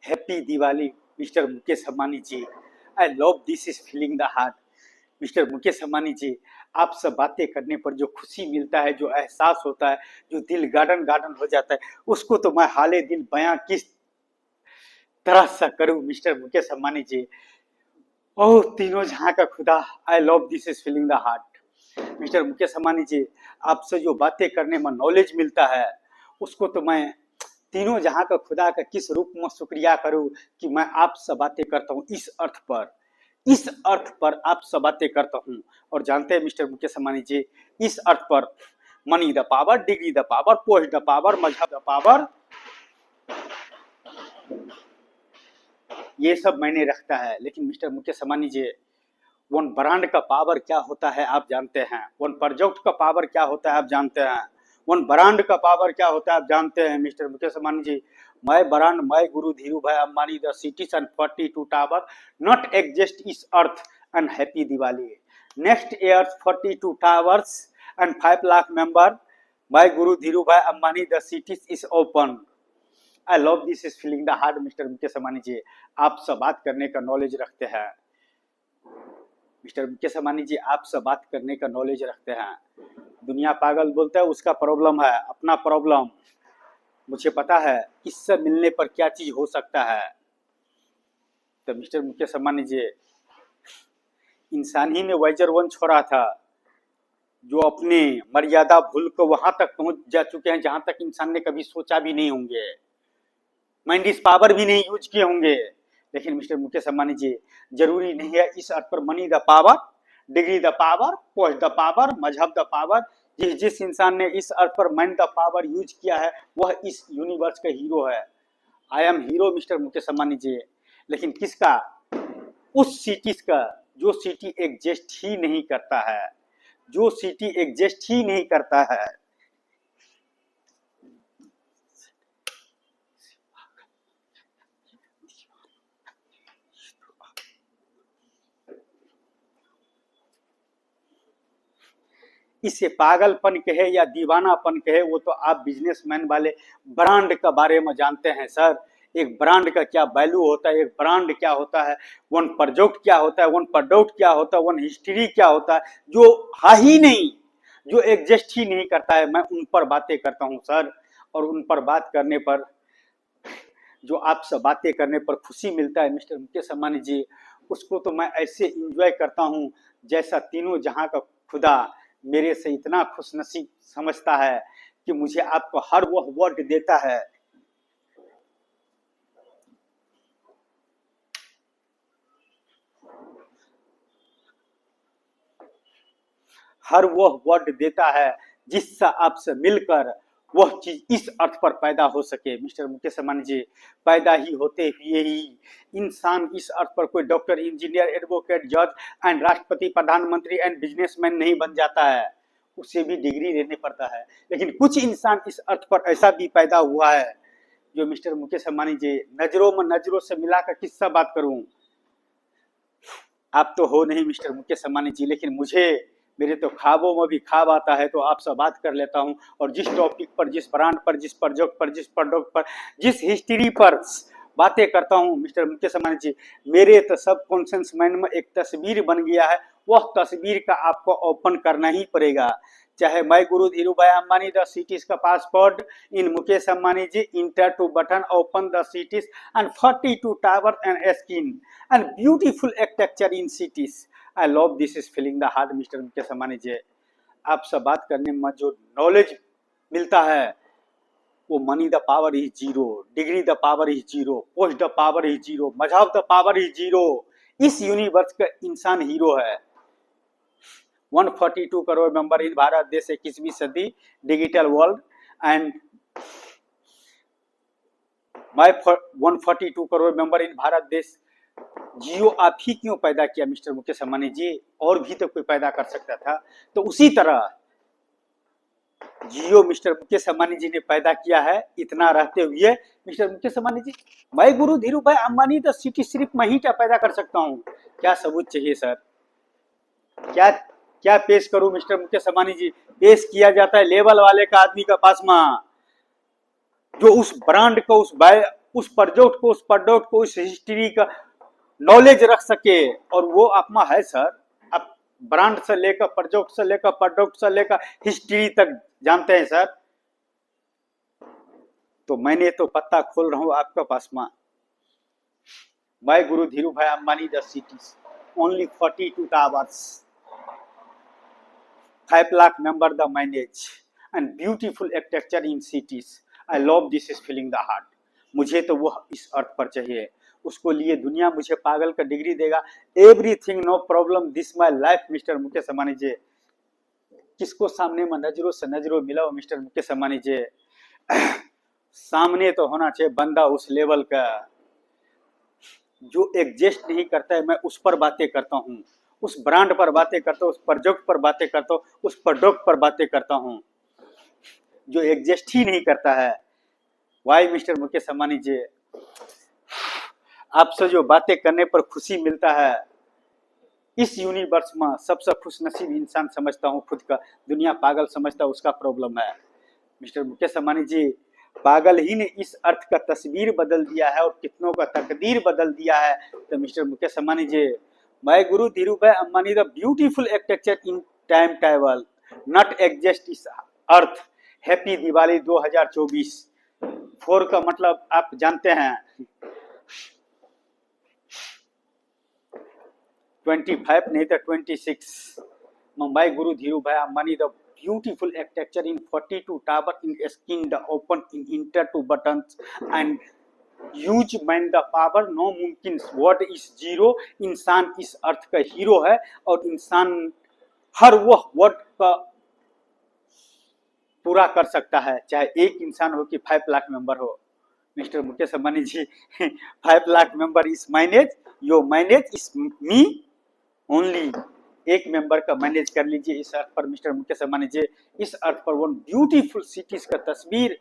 Happy Diwali mister Mukesh Ambani ji. I love this is feeling the heart. Mister Mukesh Ambani ji, आपसे बातें करने पर जो खुशी मिलता है, जो एहसास होता है, जो दिल गार्डन गार्डन हो जाता है, उसको तो मैं हाले दिल बयां किस तरह से करूं मिस्टर मुकेश अंबानी जी। ओह तीनों जहां का खुदा, I love this is feeling the heart. Mister Mukesh Ambani ji, आपसे जो बातें करने में नॉलेज मिलता है, उसको तो मैं तीनों जहां का खुदा का किस रूप में शुक्रिया करूं कि मैं आपसे बातें करता हूं इस अर्थ पर आपसे बातें करता हूं। और जानते हैं मिस्टर मुकेश अंबानी जी, इस अर्थ पर money the power, degree the power, post the power, मजहब द पावर, ये सब मैंने रखता है। लेकिन मिस्टर मुकेश अंबानी जी, वन ब्रांड का पावर क्या होता है आप जानते हैं, वन प्रोजेक्ट का पावर क्या होता है आप जानते हैं, वन ब्रांड का पावर क्या होता है आप जानते हैं mister Mukesh Ambani ji. My brand, my guru Dhirubhai Ambani, the cities and 42 tower not exist is earth and happy Diwali. Next year 42 towers and 5 lakh member, my guru Dhirubhai Ambani, the cities is open. I love this is feeling the heart. Mister Mukesh Ambani ji, आपसे बात करने का knowledge रखते हैं। Mister Mukesh Ambani ji, आपसे बात करने का नॉलेज रखते हैं। दुनिया पागल बोलता है, उसका प्रॉब्लम है, अपना प्रॉब्लम मुझे पता है, इससे मिलने पर क्या चीज हो सकता है। तो मिस्टर मुकेश अंबानी जी, इंसान ही में वाइजर वन छोड़ा था, जो अपने मर्यादा भूल कर वहां तक पहुंच जा चुके हैं जहां तक इंसान ने कभी सोचा भी नहीं होंगे, माइंड इस पावर भी नहीं यूज किए होंगे। लेकिन मिस्टर मुकेश अंबानी जी, जरूरी नहीं है इस अर्थ पर money the power, degree the power, post the power, मजहब द पावर। जिस इंसान ने इस अर्थ पर माइंड द पावर यूज किया है, वह इस यूनिवर्स का हीरो है। I am hero mister Mukesh Ambani ji. लेकिन किसका? उस सिटीज का जो सिटी एग्जिस्ट ही नहीं करता है, जो सिटी एग्जिस्ट ही नहीं करता है। इसे पागलपन कहे या दीवानापन कहे, वो तो आप बिजनेसमैन वाले ब्रांड का बारे में जानते हैं सर। एक ब्रांड का क्या वैल्यू होता है, एक ब्रांड क्या होता है, वन प्रोडक्ट क्या होता है, वन प्रोडक्ट क्या होता है, वन हिस्ट्री क्या होता है, जो है ही नहीं, जो एग्जिस्ट ही नहीं करता है। मैं उन पर बातें करता हूँ सर। और उन पर बात करने पर, जो आपसे बातें करने पर खुशी मिलता है मिस्टर मुकेश अंबानी जी, उसको तो मैं ऐसे इंजॉय करता हूँ जैसा तीनों जहां का खुदा मेरे से इतना खुश नसीब समझता है कि मुझे आपको हर वह वर्ड देता है, हर वह वर्ड देता है जिससे आपसे मिलकर वह चीज इस अर्थ पर पैदा हो सके। मिस्टर मुकेश अंबानी जी, पैदा ही होते हुए ही इंसान इस अर्थ पर कोई डॉक्टर, इंजीनियर, एडवोकेट, जज एंड राष्ट्रपति, प्रधानमंत्री एंड बिजनेसमैन नहीं बन जाता है, उसे भी डिग्री लेने पड़ता है। लेकिन कुछ इंसान इस अर्थ पर ऐसा भी पैदा हुआ है जो मिस्टर मुकेश अंबानी जी, नजरों में नजरों से मिलाकर किससे बात करूं। आप तो हो नहीं मिस्टर मुकेश अंबानी जी, लेकिन मुझे मेरे तो ख्वाबों में भी ख्वाब आता है तो आपसे बात कर लेता हूं। और जिस टॉपिक पर, जिस ब्रांड पर, जिस प्रोजेक्ट पर, जिस हिस्ट्री पर बातें करता हूं मिस्टर मुकेश अंबानी जी, मेरे तो सब कॉन्शियस माइंड में एक तस्वीर बन गया है। वह तस्वीर का आपको ओपन करना ही पड़ेगा। चाहे मैं guru Dhirubhai Ambani, the cities का passport in Mukesh Ambani ji, enter to button, open the cities and 42 tower and skin and beautiful architecture in cities. I love this is feeling the heart mister Mukesh Ambani ji. आपसे बात करने में जो नॉलेज मिलता है, वो money the power is zero, degree the power is zero, post the power is zero, मजहब the power is zero. इस यूनिवर्स का इंसान हीरो है। 142 करोड़ मेंबर इन भारत देश, 21वीं सदी, digital world and my 142 crore member in Bharat देश। जियो आप ही क्यों पैदा किया मिस्टर मुकेश अंबानी जी? और भी तो कोई पैदा कर सकता था। तो उसी तरह जियो मिस्टर मुकेश अंबानी जी ने पैदा किया है। इतना रहते हुए मिस्टर मुकेश अंबानी जी, मैं guru Dhirubhai Ambani the city सिर्फ मैं ही क्या पैदा कर सकता हूँ? क्या सबूत चाहिए सर? क्या क्या पेश करूं मिस्टर मुकेश अंबानी जी? पेश किया जाता है लेवल वाले का, आदमी का पास में, जो उस ब्रांड को, उस उस प्रोडक्ट को उस हिस्ट्री का नॉलेज रख सके, और वो आपमा है सर। आप ब्रांड से लेकर प्रोडक्ट से लेकर हिस्ट्री तक जानते हैं सर। तो मैंने तो पत्ता खोल रहा हूं आपका पास में। Bye Guru Dhirubhai Ambani the cities only 42 towers, 5 lakh member the manage and beautiful architecture in cities. I love this is feeling the heart. मुझे तो वो इस अर्थ पर चाहिए, उसको लिए दुनिया मुझे पागल का डिग्री देगा। Everything no problem this my life mister Mukesh Ambani ji. किसको सामने में नजरों से नजरों मिलाओ मिस्टर मुकेश अंबानी जी। सामने तो होना चाहिए बंदा उस लेवल का जो एग्जिस्ट नहीं करता है। मैं उस पर बातें करता हूँ, उस ब्रांड पर बातें करता हूँ, उस प्रोडक्ट पर बातें करता हूँ, उस प्रोडक्ट पर बातें करता हूँ जो एग्जिस्ट ही नहीं करता है। वाई मिस्टर मुकेश अंबानी जी, आपसे जो बातें करने पर खुशी मिलता है, इस यूनिवर्स में सबसे खुश नसीब इंसान समझता हूँ खुद का। दुनिया पागल समझता है, उसका प्रॉब्लम है। मिस्टर मुकेश अंबानी जी, पागल ही ने इस अर्थ का तस्वीर बदल दिया है और कितनों का तकदीर बदल दिया है। तो mister Mukesh Ambani ji, my Guru Dhirubhai Ambani the beautiful architecture in time travel not exist is earth. Happy Diwali 2024। 4 का मतलब आप जानते हैं, 25 नहीं तो 26। मुंबई गुरु Dhirubhai Ambani the beautiful architecture in 42 tower in skin the open in enter to buttons and use man the power no मुमकिन। What is zero, इंसान इस अर्थ का हीरो है और इंसान हर वह वर्ड का पूरा कर सकता है, चाहे एक इंसान हो कि 5 लाख मेंबर हो। मिस्टर मुकेश अंबानी जी, 5 लाख मेंबर इस मैनेज, योर मैनेज इस मी ओनली। एक मेंबर का मैनेज कर लीजिए इस अर्थ पर मिस्टर मुकेश अंबानी जी। इस अर्थ पर वन ब्यूटीफुल सिटीज का तस्वीर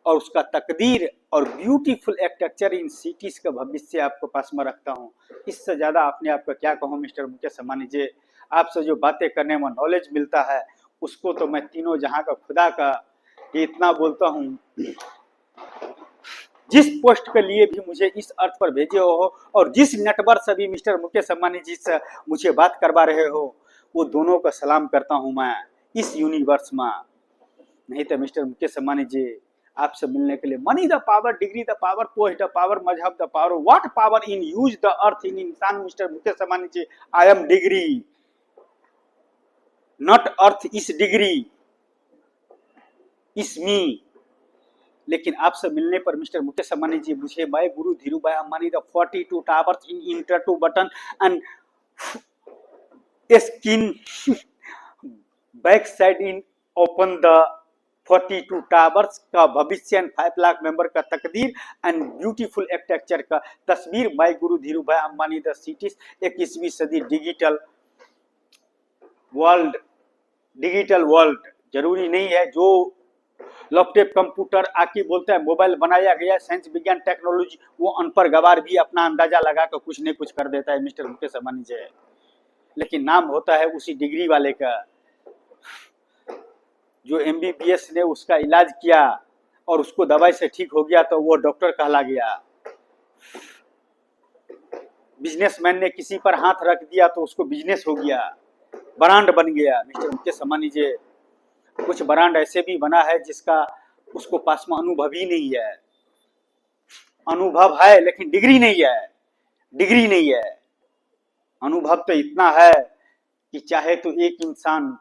और उसका तकदीर और ब्यूटीफुल आर्किटेक्चर इन सिटीज का भविष्य आपको पास में रखता हूँ। इससे ज्यादा अपने आप का क्या कहूँ मिस्टर मुकेश अंबानी जी। आपसे जो बातें करने में नॉलेज मिलता है, उसको तो मैं तीनों जहां का खुदा का इतना बोलता हूँ। जिस पोस्ट के लिए भी मुझे इस अर्थ पर भेजे हो और जिस नेटवर्क से भी मिस्टर मुकेश अंबानी जी से मुझे बात करवा रहे हो, वो दोनों का सलाम करता हूं मैं इस यूनिवर्स में। नहीं तो मिस्टर मुकेश अंबानी जी, आपसे मिलने के लिए money the power, degree the power, post the power, मजहब the power, what power in use the earth in इंसान mister Mukesh Ambani ji. I am degree not earth is degree इस मी। लेकिन आपसे मिलने पर मिस्टर मुकेश अंबानी जी मुझे my Guru Dhirubhai Ambani the 42 towers in enter to button and skin back side in open the 42 towers का भविष्य and 5 lakh member का तकदीर एंड ब्यूटीफुल आर्किटेक्चर का तस्वीर। My Guru Dhirubhai Ambani the cities 21वीं सदी डिजिटल वर्ल्ड जरूरी नहीं है जो लैपटॉप कंप्यूटर आके बोलते हैं मोबाइल बनाया गया, साइंस विज्ञान टेक्नोलॉजी, वो अनपढ़ गवार भी अपना अंदाजा लगा कर कुछ नहीं कुछ कर देता है मिस्टर मुकेश अंबानी जी। लेकिन नाम होता है उसी डिग्री वाले का जो MBBS ने उसका इलाज किया और उसको दवाई से ठीक हो गया तो वो डॉक्टर कहला गया। बिजनेसमैन ने किसी पर हाथ रख दिया तो उसको बिजनेस हो गया, ब्रांड बन गया। मिस्टर मुकेश अंबानी जी, कुछ ब्रांड ऐसे भी बना है जिसका उसको पास में अनुभव ही नहीं है। अनुभव है लेकिन डिग्री नहीं है। अनुभव तो इतना है कि चाहे तो एक इंसान